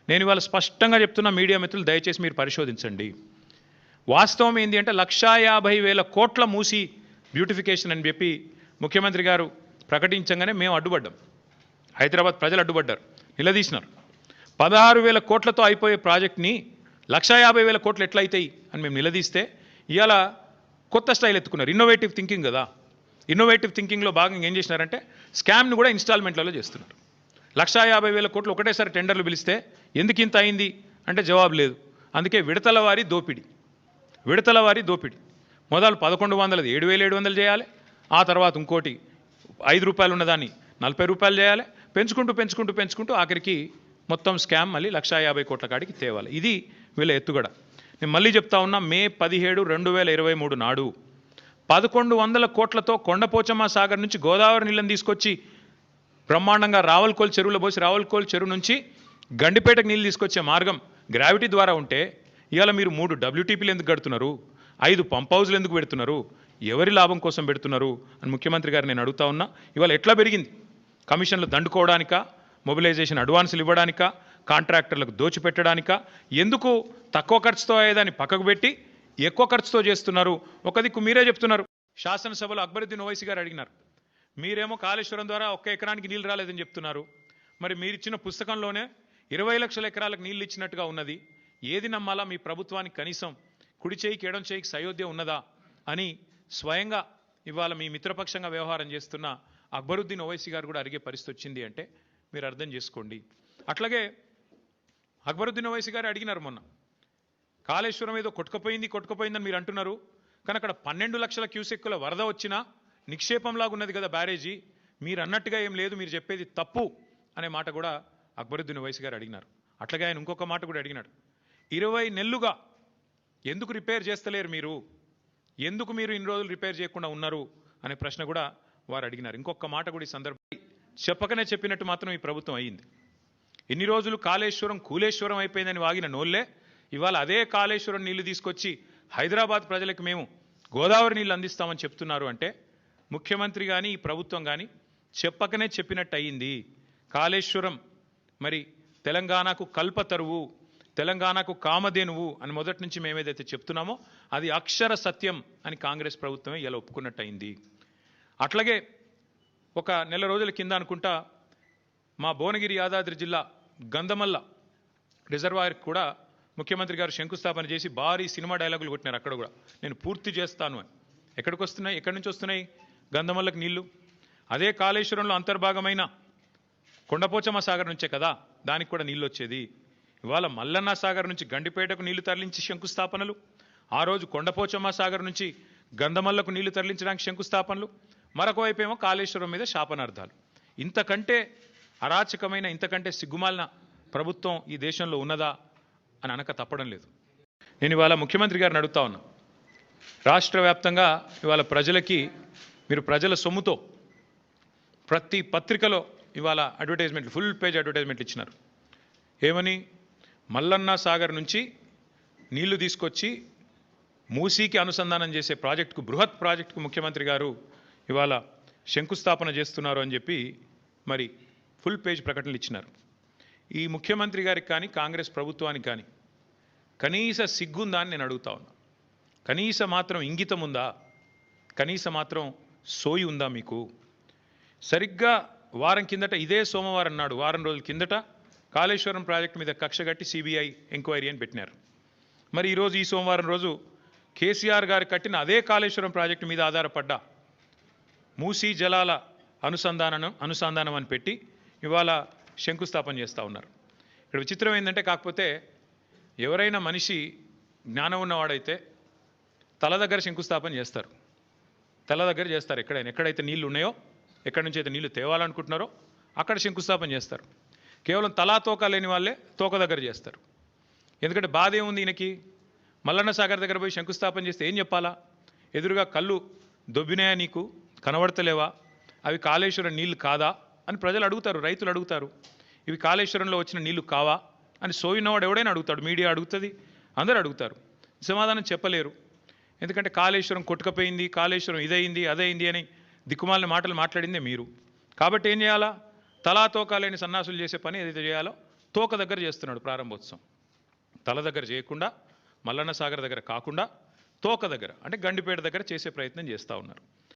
నేను ఇవాళ స్పష్టంగా చెప్తున్నా, మీడియా మిత్రులు దయచేసి మీరు పరిశోధించండి. వాస్తవం ఏంటి అంటే 1,50,000 కోట్ల మూసి బ్యూటిఫికేషన్ అని చెప్పి ముఖ్యమంత్రి గారు ప్రకటించగానే మేము అడ్డుపడ్డాం. హైదరాబాద్ ప్రజలు అడ్డుపడ్డారు, నిలదీసినారు. 16,000 కోట్లతో అయిపోయే ప్రాజెక్ట్ని 1,50,000 కోట్లు ఎట్లయితాయి అని మేము నిలదీస్తే ఇవాళ కొత్త స్టైల్ ఎత్తుకున్నారు. ఇన్నోవేటివ్ థింకింగ్ కదా. ఇన్నోవేటివ్ థింకింగ్లో భాగంగా ఏం చేసినారంటే స్కామ్ని కూడా ఇన్స్టాల్మెంట్లలో చేస్తున్నారు. 1,50,000 కోట్లు ఒకటేసారి టెండర్లు పిలిస్తే ఎందుకు ఇంత అయింది అంటే జవాబు లేదు. అందుకే విడతల వారి దోపిడీ. మొదలు 1,100 7,700 చేయాలి, ఆ తర్వాత ఇంకోటి 5 రూపాయలు ఉన్నదాన్ని 40 రూపాయలు చేయాలి, పెంచుకుంటూ ఆఖరికి మొత్తం స్కామ్ మళ్ళీ 1,50,000 కోట్ల కాడికి తేవాలి. ఇది వీళ్ళ ఎత్తుగడ. నేను మళ్ళీ చెప్తా ఉన్నా, మే 17, 2023 నాడు 1,100 కోట్లతో కొండపోచమ్మ సాగర్ నుంచి గోదావరి నీళ్ళని తీసుకొచ్చి బ్రహ్మాండంగా రావల్కోల్ చెరువులో పోసి రావల్కోల్ చెరువు నుంచి గండిపేటకు నీళ్ళు తీసుకొచ్చే మార్గం గ్రావిటీ ద్వారా ఉంటే ఇవాళ మీరు 3 WTPలు ఎందుకు కడుతున్నారు, 5 పంప్ హౌజ్లు ఎందుకు పెడుతున్నారు, ఎవరి లాభం కోసం పెడుతున్నారు అని ముఖ్యమంత్రి గారు నేను అడుగుతా ఉన్నా. ఇవాళ ఎట్లా పెరిగింది? కమిషన్లు దండుకోవడానికా, మొబిలైజేషన్ అడ్వాన్సులు ఇవ్వడానికా, కాంట్రాక్టర్లకు దోచిపెట్టడానికా? ఎందుకు తక్కువ ఖర్చుతో అయ్యేదాన్ని పక్కకు పెట్టి ఎక్కువ ఖర్చుతో చేస్తున్నారు? ఒక దిక్కు మీరే చెప్తున్నారు. శాసనసభలో అక్బరుద్దీన్ ఓవైసీ గారు అడిగినారు, మీరేమో కాళేశ్వరం ద్వారా 1 ఎకరానికి నీళ్ళు రాలేదని చెప్తున్నారు. మరి మీరిచ్చిన పుస్తకంలోనే 20 లక్షల ఎకరాలకు నీళ్ళు ఇచ్చినట్టుగా ఉన్నది. ఏది నమ్మాలా? మీ ప్రభుత్వానికి కనీసం కుడి చేయికి ఎడం చేయికి సయోధ్య ఉన్నదా అని స్వయంగా ఇవాళ మీ మిత్రపక్షంగా వ్యవహారం చేస్తున్న అక్బరుద్దీన్ ఓవైసీ గారు కూడా అడిగే పరిస్థితి వచ్చింది అంటే మీరు అర్థం చేసుకోండి. అట్లాగే అక్బరుద్దీన్ ఓవైసీ గారు అడిగినారు మొన్న, కాళేశ్వరం ఏదో కొట్టుకుపోయిందని మీరు అంటున్నారు, కానీ అక్కడ 12 లక్షల క్యూసెక్కుల వరద వచ్చినా నిక్షేపంలాగా ఉన్నది కదా బ్యారేజీ, మీరు అన్నట్టుగా ఏం లేదు, మీరు చెప్పేది తప్పు అనే మాట కూడా అక్బరుద్దీన్ ఓవైసీ గారు అడిగినారు. అట్లాగే ఆయన ఇంకొక మాట కూడా అడిగినాడు, 20 నెలలుగా ఎందుకు రిపేర్ చేస్తలేరు మీరు, ఎందుకు మీరు ఇన్ని రోజులు రిపేర్ చేయకుండా ఉన్నారు అనే ప్రశ్న కూడా వారు అడిగినారు. ఇంకొక మాట కూడా ఈ సందర్భంగా చెప్పకనే చెప్పినట్టు మాత్రం ఈ ప్రభుత్వం అయ్యింది. ఇన్ని రోజులు కాళేశ్వరం కూలేశ్వరం అయిపోయిందని వాగిన నోళ్లే ఇవాళ అదే కాళేశ్వరం నీళ్లు తీసుకొచ్చి హైదరాబాద్ ప్రజలకు మేము గోదావరి నీళ్ళు అందిస్తామని చెప్తున్నారు. అంటే ముఖ్యమంత్రి కానీ ఈ ప్రభుత్వం కానీ చెప్పకనే చెప్పినట్టు అయ్యింది. కాళేశ్వరం మరి తెలంగాణకు కల్పతరువు, తెలంగాణకు కామధేనువు అని మొదటి నుంచి మేమేదైతే చెప్తున్నామో అది అక్షర సత్యం అని కాంగ్రెస్ ప్రభుత్వమే ఇలా ఒప్పుకున్నట్టు అయింది. అట్లాగే ఒక నెల రోజుల కింద అనుకుంటా మా భువనగిరి యాదాద్రి జిల్లా గంధమల్ల రిజర్వాయర్ కూడా ముఖ్యమంత్రి గారు శంకుస్థాపన చేసి భారీ సినిమా డైలాగులు కొట్టినారు. అక్కడ కూడా నేను పూర్తి చేస్తాను అని. ఎక్కడి నుంచి వస్తున్నాయి గంధమల్లకు నీళ్లు? అదే కాళేశ్వరంలో అంతర్భాగమైన కొండపోచమ్మ సాగర్ నుంచే కదా దానికి కూడా నీళ్ళు వచ్చేది. ఇవాళ మల్లన్న సాగర్ నుంచి గండిపేటకు నీళ్లు తరలించి శంకుస్థాపనలు, ఆ రోజు కొండపోచమ్మ సాగర్ నుంచి గంధమల్లకు నీళ్లు తరలించడానికి శంకుస్థాపనలు, మరొక వైపేమో కాళేశ్వరం మీద శాపనార్థాలు. ఇంతకంటే అరాచకమైన, ఇంతకంటే సిగ్గుమాలిన ప్రభుత్వం ఈ దేశంలో ఉన్నదా అని అనక తప్పడం లేదు. నేను ఇవాళ ముఖ్యమంత్రి గారిని అడుగుతా ఉన్నా, రాష్ట్ర వ్యాప్తంగా ఇవాళ ప్రజలకి మీరు ప్రజల సొమ్ముతో ప్రతి పత్రికలో ఇవాళ అడ్వర్టైజ్మెంట్లు, ఫుల్ పేజ్ అడ్వర్టైజ్మెంట్లు ఇచ్చినారు. ఏమని? మల్లన్న సాగర్ నుంచి నీళ్లు తీసుకొచ్చి మూసీకి అనుసంధానం చేసే ప్రాజెక్టుకు, బృహత్ ప్రాజెక్టుకు ముఖ్యమంత్రి గారు ఇవాళ శంకుస్థాపన చేస్తున్నారు అని చెప్పి మరి ఫుల్ పేజ్ ప్రకటనలు ఇచ్చినారు. ఈ ముఖ్యమంత్రి గారికి కానీ కాంగ్రెస్ ప్రభుత్వానికి కానీ కనీస సిగ్గుందా అని నేను అడుగుతా ఉన్నా. కనీస మాత్రం ఇంగితం ఉందా? కనీస మాత్రం సోయి ఉందా మీకు? సరిగ్గా వారం కిందట, ఇదే సోమవారం నాడు, వారం రోజుల కిందట కాళేశ్వరం ప్రాజెక్టు మీద కక్ష కట్టి సిబిఐ ఎంక్వైరీ అని పెట్టినారు. మరి ఈరోజు ఈ సోమవారం రోజు కేసీఆర్ గారు కట్టిన అదే కాళేశ్వరం ప్రాజెక్టు మీద ఆధారపడ్డ మూసీ జలాల అనుసంధానం అని పెట్టి ఇవాళ శంకుస్థాపన చేస్తూ ఉన్నారు. ఇక్కడ విచిత్రం ఏంటంటే, కాకపోతే ఎవరైనా మనిషి జ్ఞానం ఉన్నవాడైతే తల దగ్గర శంకుస్థాపన చేస్తారు, ఎక్కడైతే నీళ్లు ఉన్నాయో, ఎక్కడి నుంచి అయితే నీళ్లు తేవాలనుకుంటున్నారో అక్కడ శంకుస్థాపన చేస్తారు. కేవలం తలా తోక లేని వాళ్ళే తోక దగ్గర చేస్తారు. ఎందుకంటే బాధ ఏముంది ఈయనకి? మల్లన్న సాగర్ దగ్గర పోయి శంకుస్థాపన చేస్తే ఏం చెప్పాలా? ఎదురుగా కళ్ళు దొబ్బినాయా, నీకు కనబడతలేవా, అవి కాళేశ్వరం నీళ్లు కాదా అని ప్రజలు అడుగుతారు, రైతులు అడుగుతారు. ఇవి కాళేశ్వరంలో వచ్చిన నీళ్లు కావా అని సోయినవాడు ఎవడైనా అడుగుతాడు, మీడియా అడుగుతుంది, అందరూ అడుగుతారు. సమాధానం చెప్పలేరు. ఎందుకంటే కాళేశ్వరం కొట్టుకుపోయింది, కాళేశ్వరం ఇదైంది అదైంది అని దిక్కుమాలిన మాటలు మాట్లాడిందే మీరు. కాబట్టి ఏం చేయాలా? తలా తోకా లేని సన్నాసులు చేసే పని ఏదైతే చేయాలో తోక దగ్గర చేస్తున్నాడు ప్రారంభోత్సవం. తల దగ్గర చేయకుండా, మల్లన్న సాగర్ దగ్గర కాకుండా తోక దగ్గర అంటే గండిపేట దగ్గర చేసే ప్రయత్నం చేస్తూ ఉన్నారు.